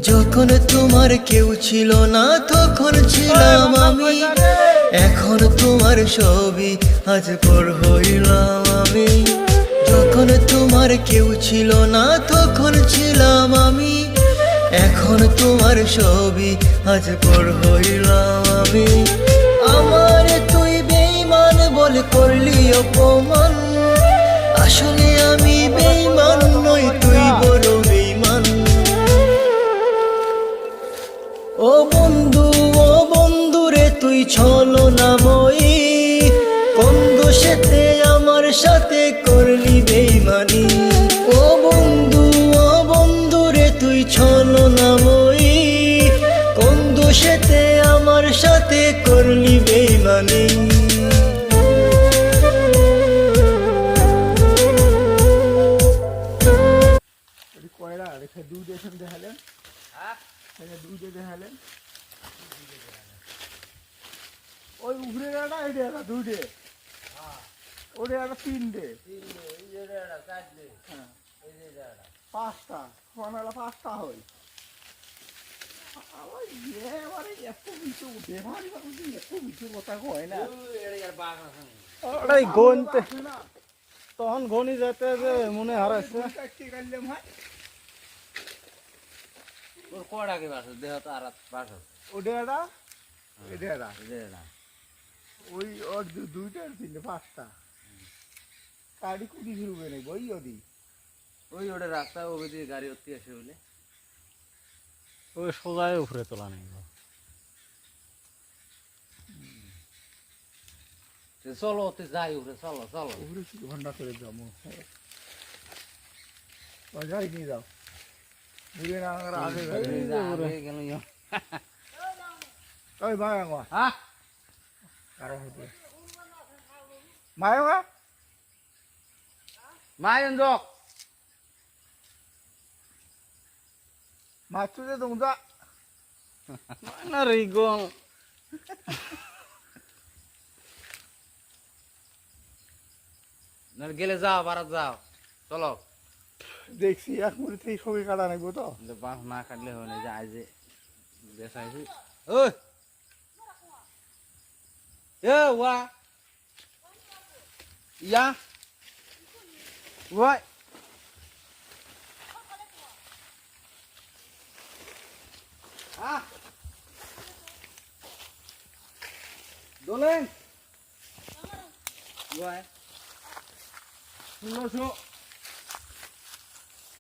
যখন তোমার কেউ ছিল না তখন ছিলাম আমি, এখন তোমার ছবি আজ পর হইলাম আমি। যখন তোমার কেউ ছিল না তখন ছিলাম আমি, এখন তোমার ছবি আজ পর হইলাম আমি। আমার তুই বেঈমান বলে করলি অপমান, আসলে আমি বেঈমান নই, তুই বড় বেঈমান। ও বন্ধু রে তুই ছলনাময়ী, কোন দোষেতে আমার সাথে করলি বেঈমানি। ও বন্ধু রে তুই ছলনাময়ী, কোন দোষেতে আমার সাথে করলি বেঈমানি। কয়রা রেখে দুধ এখানে দেখালেন, দুধে দেখালেন ওই উপরে একটা এটা একটা দুধে, ওটা একটা তিনটে, পাঁচটা সোনালা পাঁচটা হয়। এবারে এত কিছু বেমারি এত কিছু কথা কয় না, গনতে তখন গনি যেতে যে মনে হারাইছে। কড়াকে বাস দেহ তো আর বাস ওটা এটা ওই ওর দুইটা তিনটে পাঁচটা গাড়ি কুটি ফিরবে নেই বই ওদি ওই ওটা রাস্তা ওই দিয়ে গাড়ি অতি আসে বলে ওই সোজায় উপরে তোলা নেই। চলো ওতে যাই উপরে, চলো চলো উপরে ঘন্টা করে যাবো যাই নিয়ে যাও ঘুরে না আগে গেল। ওই ভাই আমার হ্যাঁ কারো হতে মায়ঙ্গা মায়ের যোগ মাছ তুলে দৌড়া না রে গন গেলে যাও বারাত যাও চলো। দেখছি এক মিনিট থেকে ছবি কাটা নেবো তো বাঁশ না কাটলে হয় না, যে আজ দেখাইছি। ওই এ ওয়া ইয়া ওয়াই dolen. Gue. Lu